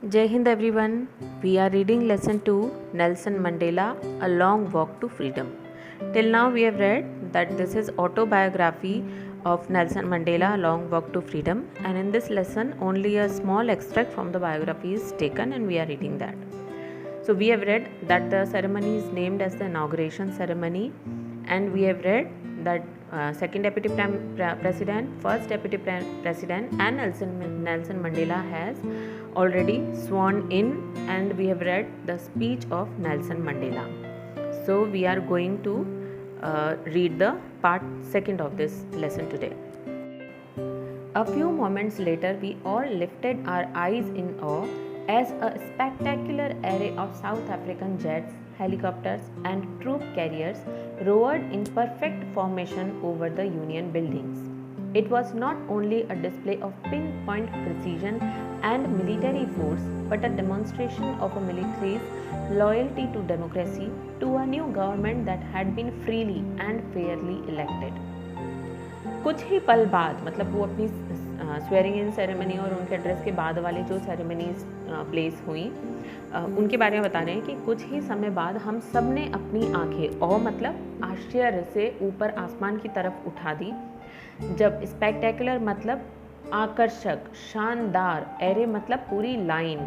Jai Hind everyone. We are reading lesson 2, Nelson Mandela, A Long Walk to Freedom. Till now we have read that this is autobiography of Nelson Mandela, A Long Walk to Freedom, and in this lesson only a small extract from the biography is taken and we are reading that. So we have read that the ceremony is named as the inauguration ceremony, and we have read that second deputy president, first deputy president and Nelson Mandela has already sworn in, and we have read the speech of Nelson Mandela. So we are going to read the part second of this lesson today. A few moments later, we all lifted our eyes in awe as a spectacular array of South African jets, helicopters and troop carriers roared in perfect formation over the Union buildings. It was not only a display of pinpoint precision and military force, but a demonstration of a military's loyalty to democracy, to a new government that had been freely and fairly elected. कुछ ही पल बाद, मतलब वो अपनी swearing in ceremony और उनके address के बाद वाली जो सेरेमनीज प्लेस हुई उनके बारे में बता रहे हैं कि कुछ ही समय बाद हम सब ने अपनी आंखें मतलब आश्चर्य से ऊपर आसमान की तरफ उठा दी, जब स्पेक्टेकुलर मतलब आकर्षक, शानदार, एरे मतलब पूरी लाइन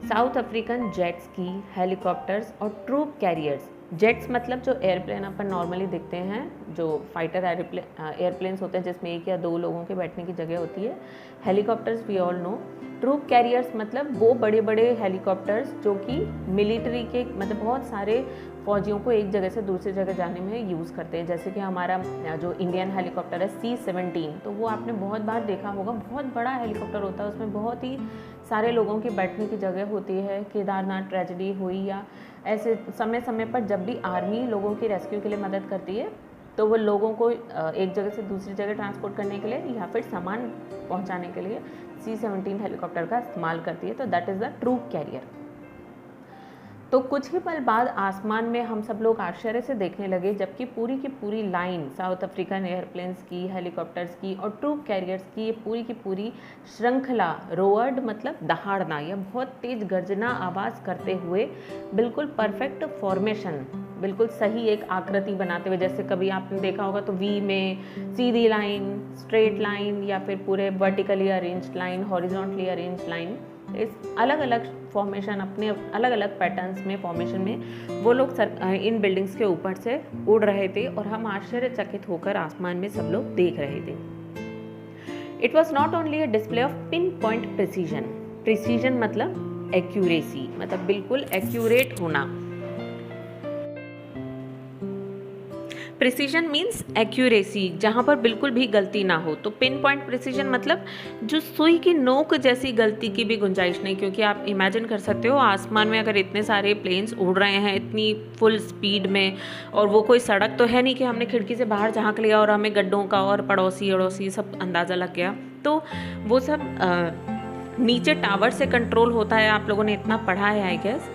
साउथ अफ्रीकन जेट्स की, हेलीकॉप्टर्स और ट्रूप कैरियर्स। जेट्स मतलब जो एयरप्लेन अपन नॉर्मली देखते हैं, जो फाइटर एयरप्लेन्स होते हैं जिसमें एक या दो लोगों के बैठने की जगह होती है। Helicopters we all know. Troop carriers मतलब वो बड़े बड़े हेलीकॉप्टर्स जो कि मिलिट्री के मतलब बहुत सारे फौजियों को एक जगह से दूसरी जगह जाने में यूज़ करते हैं। जैसे कि हमारा जो इंडियन हेलीकॉप्टर है C-17, तो वो आपने बहुत बार देखा होगा, बहुत बड़ा हेलीकॉप्टर होता है, उसमें बहुत ही सारे लोगों की बैठने की जगह होती है। केदारनाथ ट्रेजेडी हुई या ऐसे समय समय पर जब भी आर्मी लोगों की रेस्क्यू के लिए मदद करती है तो वो लोगों को एक जगह से दूसरी जगह ट्रांसपोर्ट करने के लिए या फिर सामान पहुंचाने के लिए C-17 हेलीकॉप्टर का इस्तेमाल करती है। तो that is the troop carrier. तो कुछ ही पल बाद आसमान में हम सब लोग आश्चर्य से देखने लगे, जबकि पूरी की पूरी लाइन साउथ अफ्रीकन एयरप्लेन्स की, हेलीकॉप्टर्स की और ट्रूप कैरियर्स की ये पूरी की पूरी श्रृंखला रोअर्ड मतलब दहाड़ना या बहुत तेज गर्जना आवाज़ करते हुए बिल्कुल परफेक्ट फॉर्मेशन, बिल्कुल सही एक आकृति बनाते हुए, जैसे कभी आपने देखा होगा तो वी में सीधी लाइन, स्ट्रेट लाइन या फिर पूरे vertically arranged line, horizontally arranged line, इस अलग अलग फॉर्मेशन अपने अलग अलग पैटर्न्स में फॉर्मेशन में वो लोग इन बिल्डिंग्स के ऊपर से उड़ रहे थे और हम आश्चर्यचकित होकर आसमान में सब लोग देख रहे थे। It was not only a display of pin point precision. Precision मतलब एक्यूरेसी, मतलब बिल्कुल एक्यूरेट होना। प्रिसीजन मीन्स एक्यूरेसी, जहाँ पर बिल्कुल भी गलती ना हो। तो पिन पॉइंट प्रिसीजन मतलब जो सुई की नोक जैसी गलती की भी गुंजाइश नहीं, क्योंकि आप इमेजिन कर सकते हो आसमान में अगर इतने सारे प्लेन्स उड़ रहे हैं इतनी फुल स्पीड में, और वो कोई सड़क तो है नहीं कि हमने खिड़की से बाहर झांक लिया और हमें गड्ढों का और पड़ोसी अड़ोसी सब अंदाज़ा लग गया। तो वो सब नीचे टावर से कंट्रोल होता है, आप लोगों ने इतना पढ़ा है आई गेस।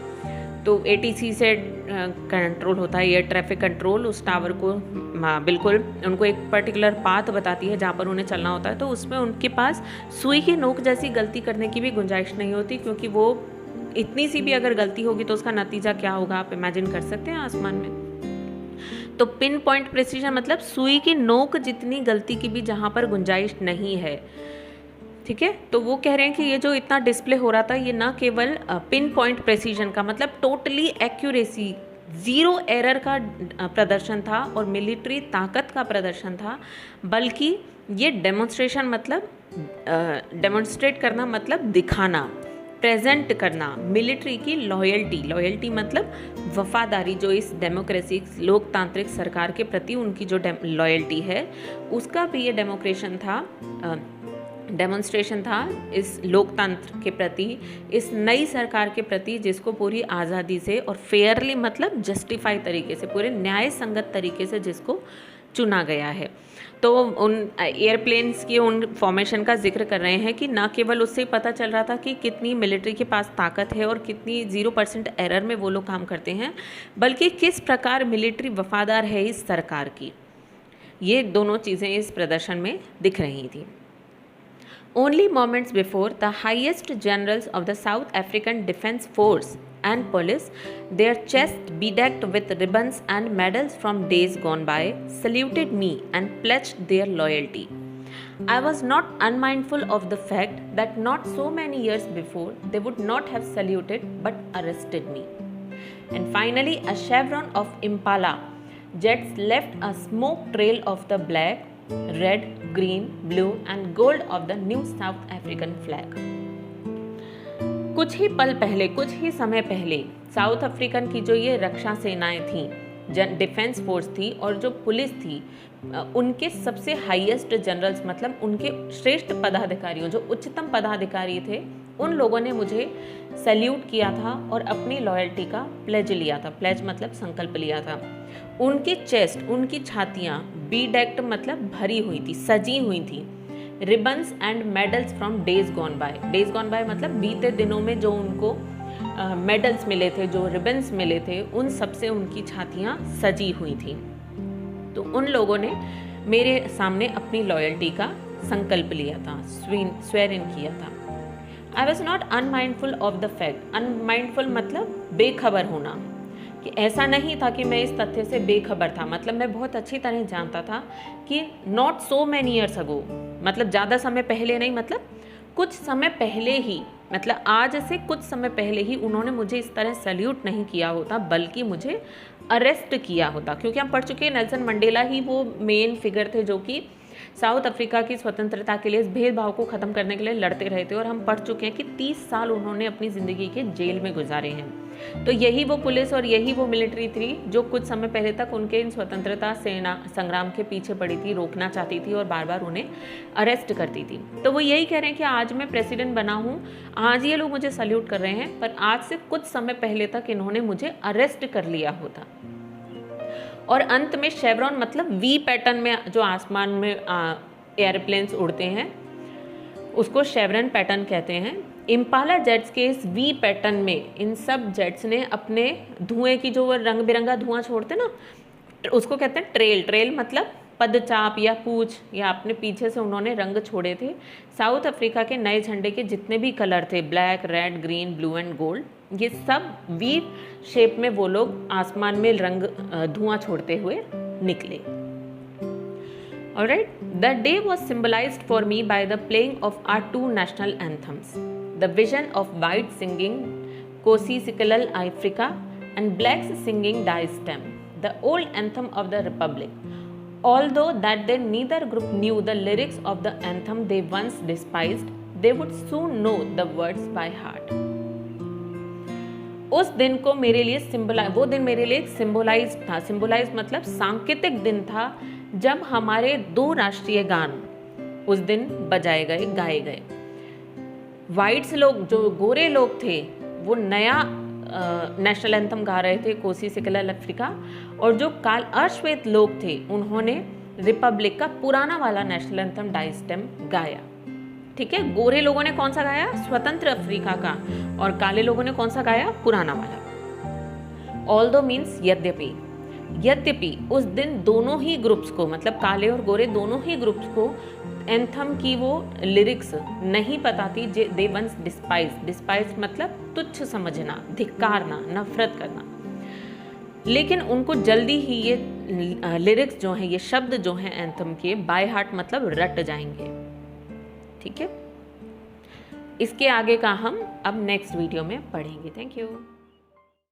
तो ATC से कंट्रोल होता है, एयर ट्रैफिक कंट्रोल उस टावर को बिल्कुल उनको एक पर्टिकुलर पाथ बताती है जहाँ पर उन्हें चलना होता है। तो उसमें उनके पास सुई की नोक जैसी गलती करने की भी गुंजाइश नहीं होती, क्योंकि वो इतनी सी भी अगर गलती होगी तो उसका नतीजा क्या होगा आप इमेजिन कर सकते हैं आसमान में। तो पिन पॉइंट प्रिसीजन मतलब सुई की नोक जितनी गलती की भी जहाँ पर गुंजाइश नहीं है, ठीक है। तो वो कह रहे हैं कि ये जो इतना डिस्प्ले हो रहा था ये ना केवल पिन पॉइंट प्रेसिजन का मतलब टोटली एक्यूरेसी, ज़ीरो एरर का प्रदर्शन था और मिलिट्री ताकत का प्रदर्शन था, बल्कि ये डेमोन्स्ट्रेशन मतलब डेमोन्स्ट्रेट करना मतलब दिखाना, प्रेजेंट करना मिलिट्री की लॉयल्टी मतलब वफादारी, जो इस डेमोक्रेसी लोकतांत्रिक सरकार के प्रति उनकी जो लॉयल्टी है उसका भी ये डेमोन्स्ट्रेशन था इस लोकतंत्र के प्रति, इस नई सरकार के प्रति जिसको पूरी आज़ादी से और फेयरली मतलब जस्टिफाई तरीके से, पूरे न्याय संगत तरीके से जिसको चुना गया है। तो उन एयरप्लेन्स की उन फॉर्मेशन का जिक्र कर रहे हैं कि ना केवल उससे पता चल रहा था कि कितनी मिलिट्री के पास ताकत है और कितनी 0% एरर में वो लोग काम करते हैं, बल्कि किस प्रकार मिलिट्री वफादार है इस सरकार की। ये दोनों चीज़ें इस प्रदर्शन में दिख रही थी। Only moments before, the highest generals of the South African Defence Force and police, their chests bedecked with ribbons and medals from days gone by, saluted me and pledged their loyalty. I was not unmindful of the fact that not so many years before they would not have saluted but arrested me. And finally, a chevron of Impala jets left a smoke trail of the black, red, green, blue and gold of the new South African flag. कुछ ही पल पहले, कुछ ही समय पहले south African की जो ये रक्षा सेनाएं थी, डिफेंस फोर्स थी और जो पुलिस थी, उनके सबसे हाईएस्ट जनरल्स मतलब उनके श्रेष्ठ पदाधिकारियों, जो उच्चतम पदाधिकारी थे, उन लोगों ने मुझे सैल्यूट किया था और अपनी लॉयल्टी का प्लेज लिया था। प्लेज मतलब संकल्प लिया था। उनकी चेस्ट, उनकी छातियाँ बीडेक्ड मतलब भरी हुई थी, सजी हुई थी। Ribbons and medals from days gone by. Days gone by मतलब बीते दिनों में जो उनको मेडल्स मिले थे, जो रिबन्स मिले थे, उन सब से उनकी छातियाँ सजी हुई थी। तो उन लोगों ने मेरे सामने अपनी लॉयल्टी का संकल्प लिया था, स्वेर इन किया था। I was not unmindful of the fact. Unmindful मतलब बेखबर होना, कि ऐसा नहीं था कि मैं इस तथ्य से बेखबर था, मतलब मैं बहुत अच्छी तरह जानता था कि not so many years ago, मतलब ज़्यादा समय पहले नहीं, मतलब कुछ समय पहले ही, मतलब आज से कुछ समय पहले ही उन्होंने मुझे इस तरह सैल्यूट नहीं किया होता, बल्कि मुझे अरेस्ट किया होता। क्योंकि हम पढ़ चुके हैं नेल्सन मंडेला ही वो मेन फिगर थे जो कि साउथ अफ्रीका की स्वतंत्रता के लिए, इस भेदभाव को ख़त्म करने के लिए लड़ते रहे थे। और हम पढ़ चुके हैं कि 30 साल उन्होंने अपनी ज़िंदगी के जेल में गुजारे हैं। तो यही वो पुलिस और यही वो मिलिट्री थी जो कुछ समय पहले तक उनके इन स्वतंत्रता सेना संग्राम के पीछे पड़ी थी, रोकना चाहती थी और बार बार उन्हें अरेस्ट करती थी। तो वो यही कह रहे हैं कि आज मैं प्रेसिडेंट बना हूँ, आज ये लोग मुझे सल्यूट कर रहे हैं, पर आज से कुछ समय पहले तक इन्होंने मुझे अरेस्ट कर लिया होता। और अंत में शेवरॉन मतलब वी पैटर्न में जो आसमान में एयरप्लेन्स उड़ते हैं उसको शेवरन पैटर्न कहते हैं। इम्पाला जेट्स के इस वी पैटर्न में इन सब जेट्स ने अपने धुएं की, जो वो रंग बिरंगा धुआं छोड़ते ना, उसको कहते हैं ट्रेल। ट्रेल मतलब पदचाप या पूछ, या अपने पीछे से उन्होंने रंग छोड़े थे। साउथ अफ्रीका के नए झंडे के जितने भी कलर थे, black, red, green, blue and gold, ये सब वी शेप में वो लोग आसमान में रंग धुआं छोड़ते हुए निकले। Alright, the day was symbolized for me by the playing of our two national anthems, the vision of whites singing Kosi Sikalal Africa and blacks singing Die Stem, the old anthem of the Republic. Although that day neither group knew the lyrics of the anthem they once despised, they would soon know the words by heart. उस दिन को मेरे लिए वो दिन मेरे लिए symbolize था। सिंबलाइज मतलब सांकेतिक दिन था जब हमारे दो राष्ट्रीय गान उस दिन बजाए गए, गाए गए। वाइट्स लोग, जो गोरे लोग थे, वो नया नेशनल एंथम गा रहे थे, कोसी सिकलल अफ्रीका, और जो अश्वेत लोग थे उन्होंने रिपब्लिक का पुराना वाला नेशनल एंथम डाई स्टेम गाया। ठीक है, गोरे लोगों ने कौन सा गाया? स्वतंत्र अफ्रीका का, और काले लोगों ने कौन सा गाया? पुराना वाला। ऑल्दो मीन्स यद्यपि। यद्यपि उस दिन दोनों ही ग्रुप्स को, मतलब काले और गोरे दोनों ही ग्रुप्स को एंथम की वो लिरिक्स नहीं पता थी। They once despise. डिस्पाइज मतलब तुच्छ समझना, धिक्कारना, नफरत करना। लेकिन उनको जल्दी ही ये लिरिक्स जो हैं, ये शब्द जो हैं एंथम के, बाय हार्ट मतलब रट जाएंगे। ठीक है, इसके आगे का हम अब नेक्स्ट वीडियो में पढ़ेंगे। Thank you.